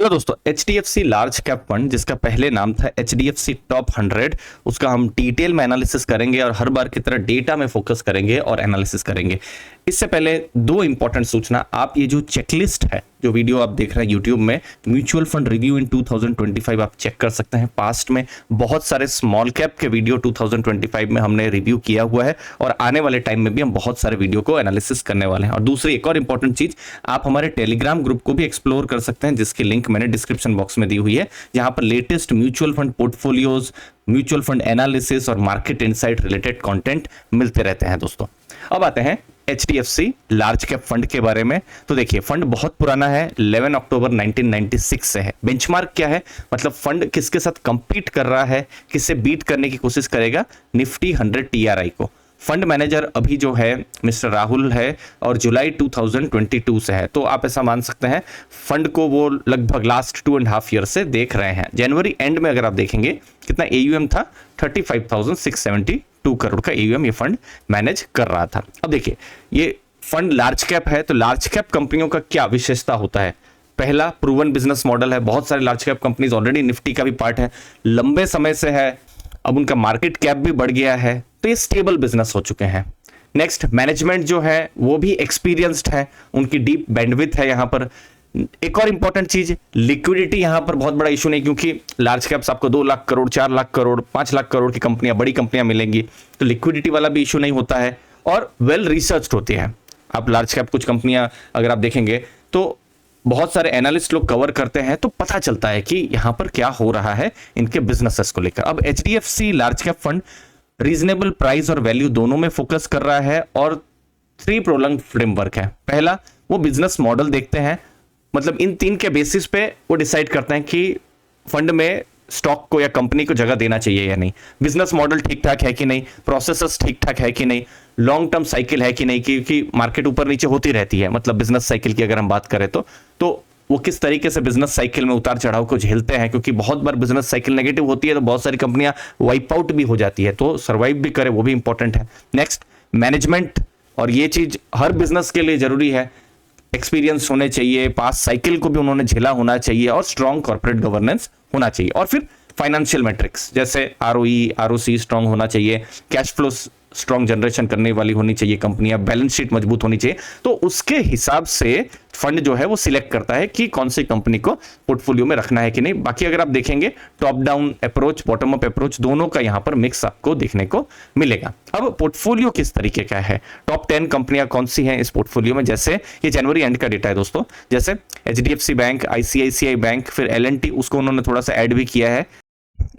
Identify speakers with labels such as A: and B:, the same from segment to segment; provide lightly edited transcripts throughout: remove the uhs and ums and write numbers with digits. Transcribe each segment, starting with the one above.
A: Hello दोस्तों, HDFC large cap fund जिसका पहले नाम था HDFC टॉप 100, उसका हम डिटेल में एनालिसिस करेंगे और हर बार की तरह डेटा में फोकस करेंगे और एनालिसिस करेंगे। इससे पहले दो इंपॉर्टेंट सूचना, आप ये जो चेकलिस्ट है, जो वीडियो आप देख रहे हैं यूट्यूब में, म्यूचुअल फंड रिव्यू इन 2025 आप चेक कर सकते हैं। पास्ट में बहुत सारे स्मॉल कैप के वीडियो 2025 में हमने रिव्यू किया हुआ है और आने वाले टाइम में भी हम बहुत सारे वीडियो को एनालिसिस करने वाले हैं। और दूसरी एक और इंपॉर्टेंट चीज, आप हमारे टेलीग्राम ग्रुप को भी एक्सप्लोर कर सकते हैं, जिसकी लिंक मैंने डिस्क्रिप्शन बॉक्स में दी हुई है, जहां पर latest mutual fund portfolios, mutual fund analysis और मार्केट इनसाइट रिलेटेड कंटेंट मिलते रहते हैं। दोस्तों अब आते हैं HDFC लार्ज कैप फंड के बारे में। तो देखिए, फंड बहुत पुराना है, 11 अक्टूबर 1996 से है। बेंचमार्क क्या है, मतलब फंड किसके साथ कंपीट कर रहा है, किससे बीट करने की कोशिश करेगा, निफ्टी 100 TRI को। फंड मैनेजर अभी जो है मिस्टर राहुल है और जुलाई 2022 से है। तो आप ऐसा मान सकते हैं फंड को वो लगभग लास्ट 2.5 ईयर से देख रहे हैं। जनवरी एंड में अगर आप देखेंगे कितना AUM था, 35,672 करोड़ का AUM ये फंड मैनेज कर रहा था। अब देखिए, ये फंड लार्ज कैप है, तो लार्ज कैप कंपनियों का क्या विशेषता होता है? पहला, प्रूवन बिजनेस मॉडल है। बहुत सारे large cap companies already Nifty का भी पार्ट है, लंबे समय से है, अब उनका मार्केट कैप भी बढ़ गया है, तो ये स्टेबल बिजनेस हो चुके हैं। नेक्स्ट, मैनेजमेंट जो है वो भी एक्सपीरियंस्ड है, उनकी डीप बैंडविड्थ है यहाँ पर। एक और इंपॉर्टेंट चीज, लिक्विडिटी यहाँ पर बहुत बड़ा इशू नहीं, क्योंकि लार्ज कैप्स आपको 2 लाख करोड़, 4 लाख करोड़, 5 लाख करोड़ की कंपनियां, बड़ी कंपनियां मिलेंगी, तो लिक्विडिटी वाला भी इशू नहीं होता है और वेल रिसर्च्ड होती है। आप लार्ज कैप कुछ कंपनियां अगर आप देखेंगे तो बहुत सारे एनालिस्ट लोग कवर करते हैं, तो पता चलता है कि यहां पर क्या हो रहा है इनके बिजनेसेस को लेकर। अब HDFC large cap fund reasonable price और वैल्यू दोनों में फोकस कर रहा है और 3 प्रोलंग फ्रेमवर्क है। पहला, वो बिजनेस मॉडल देखते हैं, मतलब इन 3 के बेसिस पे वो डिसाइड करते हैं कि फंड में स्टॉक को या कंपनी को जगह देना चाहिए या नहीं। बिजनेस मॉडल ठीक ठाक है कि नहीं, प्रोसेसेस ठीक ठाक है कि नहीं, लॉन्ग टर्म साइकिल है कि नहीं, क्योंकि मार्केट ऊपर नीचे होती रहती है। मतलब बिजनेस साइकिल की अगर हम बात करें तो वो किस तरीके से बिजनेस साइकिल में उतार चढ़ाव को झेलते हैं, क्योंकि बहुत बार बिजनेस साइकिल नेगेटिव होती है तो बहुत सारी कंपनियां वाइप आउट भी हो जाती है, तो सर्वाइव भी करे, वो भी इंपॉर्टेंट है। नेक्स्ट, मैनेजमेंट, और ये चीज हर बिजनेस के लिए जरूरी है, एक्सपीरियंस होने चाहिए, पास साइकिल को भी उन्होंने झेला होना चाहिए और स्ट्रॉन्ग कॉर्पोरेट गवर्नेंस होना चाहिए। और फिर फाइनेंशियल मैट्रिक्स जैसे ROE, ROC स्ट्रॉन्ग होना चाहिए, कैश फ्लो स्ट्रॉन्ग जनरेशन करने वाली होनी चाहिए कंपनियां, बैलेंस शीट मजबूत होनी चाहिए। तो उसके हिसाब से फंड जो है वो सिलेक्ट करता है कि कौन सी कंपनी को पोर्टफोलियो में रखना है कि नहीं। बाकी अगर आप देखेंगे top down approach, bottom up approach, दोनों का यहां पर मिक्स आपको देखने को मिलेगा। अब पोर्टफोलियो किस तरीके का है, टॉप 10 कंपनियां कौन सी हैं इस पोर्टफोलियो में, जैसे ये जनवरी एंड का डेटा है दोस्तों, जैसे HDFC बैंक, ICICI बैंक, फिर L&T, उसको उन्होंने थोड़ा सा ऐड भी किया है,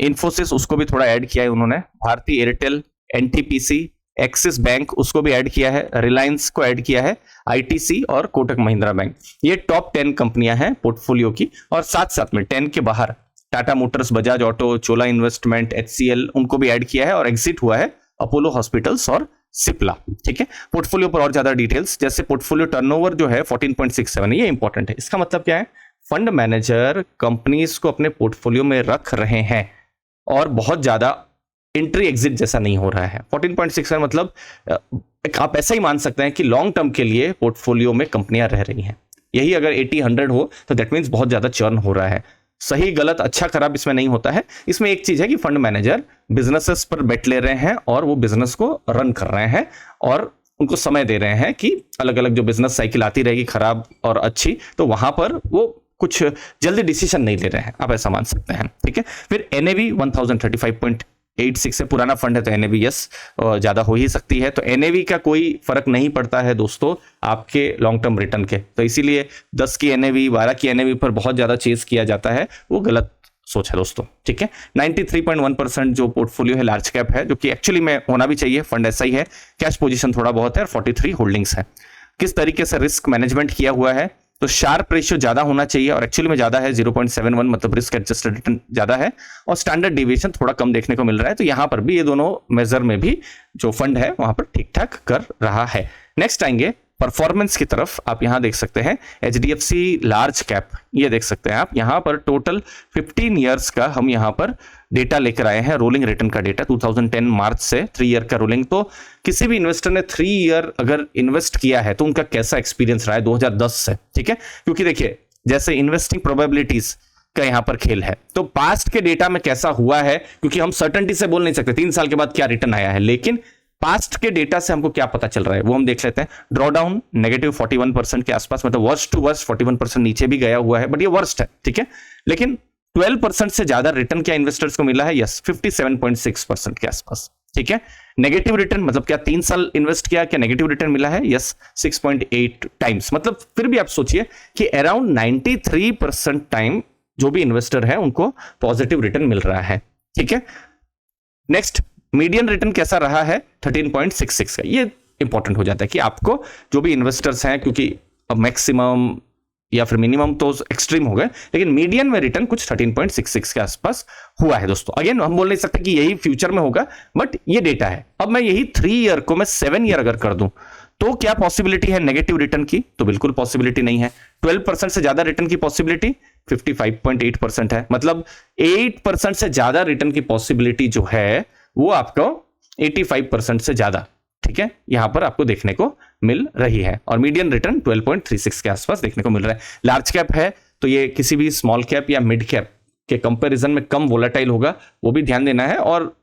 A: इन्फोसिस उसको भी थोड़ा ऐड किया है उन्होंने, Bharti Airtel, NTPC, Axis Bank उसको भी ऐड किया है, रिलायंस को ऐड किया है, ITC और कोटक महिंद्रा बैंक। ये टॉप 10 कंपनियां हैं पोर्टफोलियो की। और साथ साथ में 10 के बाहर टाटा मोटर्स, बजाज ऑटो, चोला इन्वेस्टमेंट, HCL, उनको भी ऐड किया है और एग्जिट हुआ है अपोलो हॉस्पिटल्स और सिप्ला। ठीक है, पोर्टफोलियो पर और ज्यादा डिटेल्स, जैसे पोर्टफोलियो टर्नओवर जो है 14.67 है, ये इंपॉर्टेंट है। इसका मतलब क्या है, फंड मैनेजर कंपनीज को अपने पोर्टफोलियो में रख रहे हैं और बहुत ज्यादा एंट्री एग्जिट जैसा नहीं हो रहा है। 14.67 मतलब आप ऐसा ही मान सकते हैं कि लॉन्ग टर्म के लिए पोर्टफोलियो में कंपनियां रह रही हैं। यही अगर 80-100 हो तो दैट मीन्स बहुत ज्यादा चर्न हो रहा है। सही गलत अच्छा खराब इसमें नहीं होता है। इसमें एक चीज है कि फंड मैनेजर बिजनेसेस पर बेट ले रहे हैं और वो बिजनेस को रन कर रहे हैं और उनको समय दे रहे हैं कि अलग अलग जो बिजनेस साइकिल आती रहेगी, खराब और अच्छी, तो वहां पर वो कुछ जल्दी डिसीजन नहीं ले रहे हैं, आप ऐसा मान सकते हैं। ठीक है, फिर NAV 1035.86 से पुराना फंड है, तो NAV यस ज्यादा हो ही सकती है, तो NAV का कोई फर्क नहीं पड़ता है दोस्तों आपके लॉन्ग टर्म रिटर्न के। तो इसीलिए 10 की NAV, 12 की NAV पर बहुत ज्यादा चेज किया जाता है, वो गलत सोच है दोस्तों। ठीक है, 93.1% जो पोर्टफोलियो है लार्ज कैप है, जो कि एक्चुअली में होना भी चाहिए, फंड ऐसा ही है। कैश पोजीशन थोड़ा बहुत है और 43 होल्डिंग्स है। किस तरीके से रिस्क मैनेजमेंट किया हुआ है, तो शार्प रेशियो ज्यादा होना चाहिए और एक्चुअली में ज्यादा है, 0.71, मतलब रिस्क एडजस्टेड रिटर्न ज्यादा है और स्टैंडर्ड डिविएशन थोड़ा कम देखने को मिल रहा है। तो यहां पर भी ये दोनों मेजर में भी जो फंड है वहां पर ठीक ठाक कर रहा है। नेक्स्ट आएंगे परफॉर्मेंस की तरफ। आप यहां देख सकते हैं HDFC लार्ज कैप, ये देख सकते हैं आप यहां पर टोटल 15 ईयर्स का हम यहां पर डेटा लेकर आए हैं, रोलिंग रिटर्न का डेटा 2010 मार्च से 3 ईयर का रोलिंग। तो किसी भी इन्वेस्टर ने 3 ईयर अगर इन्वेस्ट किया है तो उनका कैसा एक्सपीरियंस रहा है 2010 से। ठीक है, क्योंकि देखिए जैसे इन्वेस्टिंग प्रोबेबिलिटीज का यहां पर खेल है। तो पास्ट के डेटा में कैसा हुआ है, क्योंकि हम सर्टेनिटी से बोल नहीं सकते 3 साल के बाद क्या रिटर्न आया है, लेकिन पास्ट के डेटा से हमको क्या पता चल रहा है वो हम देख लेते हैं। ड्रॉडाउन नेगेटिव 41% के आसपास, मतलब वर्स्ट टू वर्स्ट 41% नीचे भी गया हुआ है, बट ये वर्स्ट है, ठीक है। लेकिन 12% से ज्यादा रिटर्न क्या इन्वेस्टर्स को मिला है? यस, 57.6% के आसपास, ठीक है। नेगेटिव रिटर्न मतलब क्या 3 साल इन्वेस्ट किया, क्या नेगेटिव रिटर्न मिला है? Yes, 6.8 times. मतलब फिर भी आप सोचिए कि अराउंड 93% टाइम जो भी इन्वेस्टर है उनको पॉजिटिव रिटर्न मिल रहा है, ठीक है। नेक्स्ट, मीडियन रिटर्न कैसा रहा है? 13.66 का। ये इंपॉर्टेंट हो जाता है कि आपको जो भी इन्वेस्टर्स हैं, क्योंकि अब मैक्सिमम या फिर मिनिमम तो एक्सट्रीम हो गए, लेकिन मीडियन में रिटर्न कुछ 13.66 के आसपास हुआ है दोस्तों। अगेन हम बोल नहीं सकते कि यही फ्यूचर में होगा, बट ये डेटा है। अब मैं यही 3 ईयर को मैं 7 ईयर अगर कर दूं तो क्या पॉसिबिलिटी है नेगेटिव रिटर्न की? तो बिल्कुल पॉसिबिलिटी नहीं है। 12% से ज्यादा रिटर्न की पॉसिबिलिटी 55.8% है। मतलब 8% से ज्यादा रिटर्न की पॉसिबिलिटी जो है वो आपको 85% से ज्यादा, ठीक है, यहां पर आपको देखने को मिल रही है। और मीडियन रिटर्न 12.36 के आसपास देखने को मिल रहा है। लार्ज कैप है तो ये किसी भी स्मॉल कैप या मिड कैप के कंपैरिजन में कम वोलेटाइल होगा, वो भी ध्यान देना है। और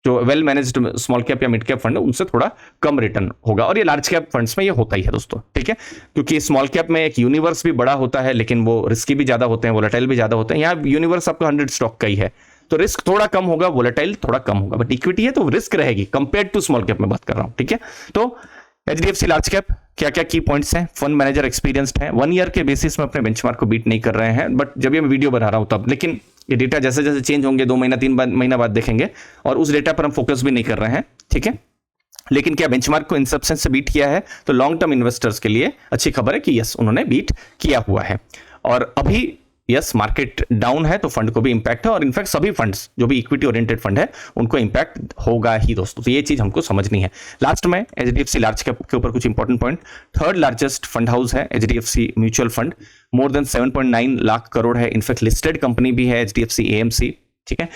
A: जो वेल मैनेज्ड स्मॉल कैप या मिड कैप फंड है उनसे थोड़ा कम रिटर्न होगा, और ये लार्ज कैप फंड्स में ये होता ही है दोस्तों, ठीक है। क्योंकि स्मॉल कैप में एक यूनिवर्स भी बड़ा होता है, लेकिन वो रिस्की भी ज्यादा होते हैं, वोलेटाइल भी ज्यादा होते हैं। यहाँ यूनिवर्स आपको 100 स्टॉक का ही है, तो रिस्क थोड़ा कम होगा, वोलेटाइल थोड़ा कम होगा, बट इक्विटी है तो रिस्क रहेगी कंपेयर टू स्मॉल कैप में बात कर रहा हूं, ठीक है। तो एचडीएफसी लार्ज कैप क्या क्या की पॉइंट्स हैं? फंड मैनेजर एक्सपीरियंस्ड है, 1 ईयर के बेसिस में अपने बेंचमार्क को बीट नहीं कर रहे हैं, बट जब ये मैं वीडियो बना रहा हूं तब, लेकिन ये डेटा जैसे जैसे चेंज होंगे 2 महीना 3 महीना बाद देखेंगे, और उस डेटा पर हम फोकस भी नहीं कर रहे हैं, ठीक है। लेकिन क्या बेंचमार्क को इंसेप्शन से बीट किया है? तो लॉन्ग टर्म इन्वेस्टर्स के लिए अच्छी खबर है कि यस उन्होंने बीट किया हुआ है। और अभी यस मार्केट डाउन है तो फंड को भी इंपैक्ट है, और इनफैक्ट सभी फंड्स जो भी इक्विटी ओरिएंटेड फंड है उनको इंपैक्ट होगा ही दोस्तों। तो ये चीज हमको समझनी है। लास्ट में एचडीएफसी लार्ज कैप के ऊपर कुछ important point. 3rd largest fund house है HDFC mutual fund, more than 7.9 lakh crore है। इनफैक्ट लिस्टेड कंपनी भी है एचडीएफसी एएमसी, ठीक है।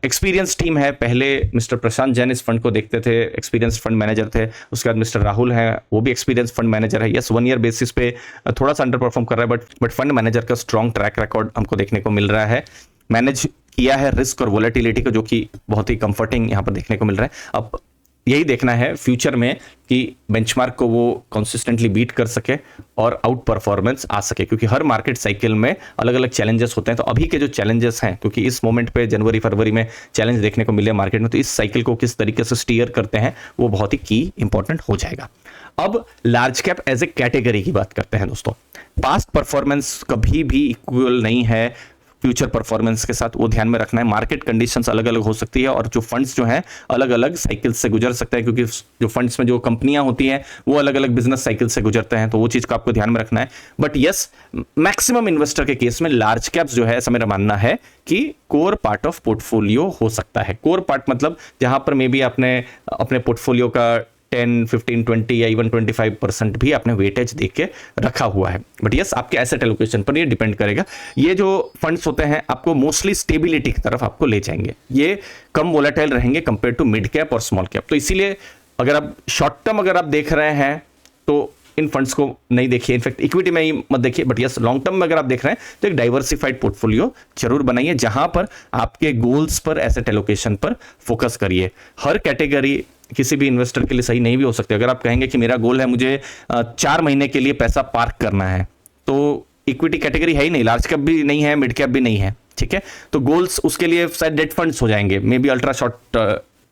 A: एक्सपीरियंस टीम है, पहले मिस्टर प्रशांत जैन इस फंड को देखते थे, एक्सपीरियंस फंड मैनेजर थे। उसके बाद मिस्टर राहुल हैं, वो भी एक्सपीरियंस फंड मैनेजर है। यस 1 ईयर बेसिस पे थोड़ा सा अंडर परफॉर्म कर रहा है, बट फंड मैनेजर का स्ट्रॉन्ग ट्रैक रिकॉर्ड हमको देखने को मिल रहा है। मैनेज किया है रिस्क और वोलेटिलिटी को, जो कि बहुत ही कंफर्टिंग यहाँ पर देखने को मिल रहा है। अब यही देखना है फ्यूचर में कि बेंचमार्क को वो कंसिस्टेंटली बीट कर सके और आउट परफॉर्मेंस आ सके, क्योंकि हर मार्केट साइकिल में अलग अलग चैलेंजेस होते हैं। तो अभी के जो चैलेंजेस हैं, क्योंकि इस मोमेंट पे जनवरी फरवरी में चैलेंज देखने को मिले मार्केट में, तो इस साइकिल को किस तरीके से स्टीयर करते हैं वो बहुत ही की इंपॉर्टेंट हो जाएगा। अब large cap as a category की बात करते हैं दोस्तों। पास्ट परफॉर्मेंस कभी भी इक्वल नहीं है फ्यूचर परफॉर्मेंस के साथ, वो ध्यान में रखना है। मार्केट कंडीशंस अलग अलग हो सकती है, और जो फंड्स जो हैं अलग अलग साइकिल से गुजर सकते हैं, क्योंकि जो फंड्स में जो कंपनियां होती हैं वो अलग अलग बिजनेस साइकिल से गुजरते हैं, तो वो चीज को आपको ध्यान में रखना है। बट यस, मैक्सिमम इन्वेस्टर के केस में लार्ज कैप्स जो है, ऐसा मेरा मानना है कि कोर पार्ट ऑफ पोर्टफोलियो हो सकता है। कोर पार्ट मतलब जहां पर मे बी आपने अपने पोर्टफोलियो का 10, 15, 20 या इवन 25% भी आपने वेटेज देख के रखा हुआ है। बट यस, आपके एसेट एलोकेशन पर ये डिपेंड करेगा। ये जो फंड्स होते हैं आपको मोस्टली स्टेबिलिटी की तरफ आपको ले जाएंगे, ये कम वोलेटाइल रहेंगे कंपेयर टू मिड कैप और स्मॉल कैप। तो इसीलिए अगर आप शॉर्ट टर्म अगर आप देख रहे हैं तो इन फंड्स को नहीं देखिए, इनफैक्ट इक्विटी में ही मत देखिए। बट यस, लॉन्ग टर्म में अगर आप देख रहे हैं तो एक डाइवर्सिफाइड पोर्टफोलियो जरूर बनाइए, जहां पर आपके गोल्स पर, एसेट एलोकेशन पर फोकस करिए। हर कैटेगरी किसी भी इन्वेस्टर के लिए सही नहीं भी हो सकती। अगर आप कहेंगे कि मेरा गोल है मुझे 4 महीने के लिए पैसा पार्क करना है, तो इक्विटी कैटेगरी है ही नहीं, लार्ज कैप भी नहीं है, मिड कैप भी नहीं है, ठीक है। तो गोल्स उसके लिए शायद डेट फंड्स हो जाएंगे, maybe ultra short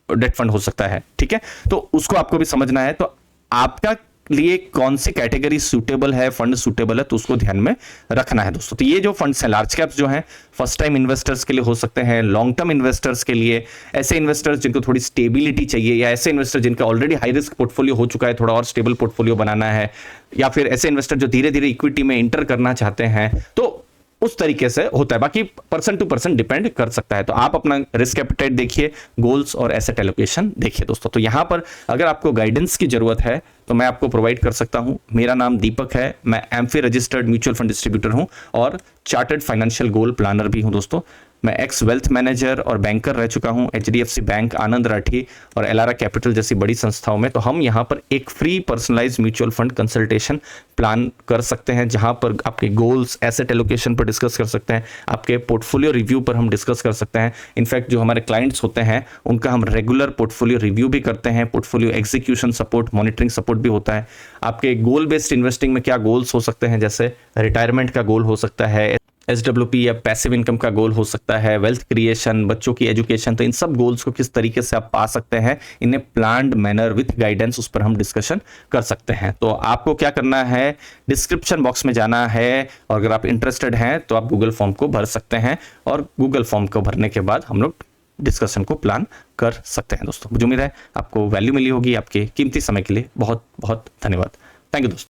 A: debt fund हो सकता है, ठीक है। तो उसको आपको भी समझना है। तो आपका लिए कौन सी कैटेगरी सूटेबल है, फंड सूटेबल है, तो उसको ध्यान में रखना है दोस्तों। तो ये जो फंड्स हैं लार्ज कैप्स जो हैं, फर्स्ट टाइम इन्वेस्टर्स के लिए हो सकते हैं, लॉन्ग टर्म इन्वेस्टर्स के लिए, ऐसे इन्वेस्टर्स जिनको थोड़ी स्टेबिलिटी चाहिए, या ऐसे इन्वेस्टर जिनका ऑलरेडी हाई रिस्क पोर्टफोलियो हो चुका है, थोड़ा और स्टेबल पोर्टफोलियो बनाना है, या फिर ऐसे इन्वेस्टर जो धीरे धीरे इक्विटी में इंटर करना चाहते हैं, तो उस तरीके से होता है। बाकी पर्सन टू पर्सन डिपेंड कर सकता है। तो आप अपना रिस्क एपेटाइट देखिए, गोल्स और एसेट एलोकेशन देखिए दोस्तों। तो यहां पर अगर आपको गाइडेंस की जरूरत है तो मैं आपको प्रोवाइड कर सकता हूं। मेरा नाम दीपक है, मैं AMFI registered mutual fund distributor हूं और चार्टर्ड फाइनेंशियल गोल प्लानर भी हूं दोस्तों। मैं एक्स वेल्थ मैनेजर और बैंकर रह चुका हूं HDFC बैंक, आनंद राठी और एलारा कैपिटल जैसी बड़ी संस्थाओं में। तो हम यहां पर एक free personalised mutual fund consultation plan कर सकते हैं, जहां पर आपके गोल्स, एसेट एलोकेशन पर डिस्कस कर सकते हैं, आपके पोर्टफोलियो रिव्यू पर हम डिस्कस कर सकते हैं। इनफैक्ट जो हमारे क्लाइंट्स होते हैं उनका हम रेगुलर पोर्टफोलियो रिव्यू भी करते हैं, portfolio execution support, monitoring support भी होता है। आपके गोल बेस्ड इन्वेस्टिंग में क्या गोल्स हो सकते हैं, जैसे रिटायरमेंट का गोल हो सकता है, SWP या पैसिव इनकम का गोल हो सकता है, वेल्थ क्रिएशन, बच्चों की एजुकेशन। तो इन सब गोल्स को किस तरीके से आप पा सकते हैं इन्हें प्लान्ड मैनर विथ गाइडेंस, उस पर हम डिस्कशन कर सकते हैं। तो आपको क्या करना है, डिस्क्रिप्शन बॉक्स में जाना है और अगर आप इंटरेस्टेड हैं तो आप गूगल फॉर्म को भर सकते हैं और गूगल फॉर्म को भरने के बाद हम लोग डिस्कशन को प्लान कर सकते हैं। दोस्तों मुझे उम्मीद है आपको वैल्यू मिली होगी। आपके कीमती समय के लिए बहुत बहुत धन्यवाद। थैंक यू दोस्तों।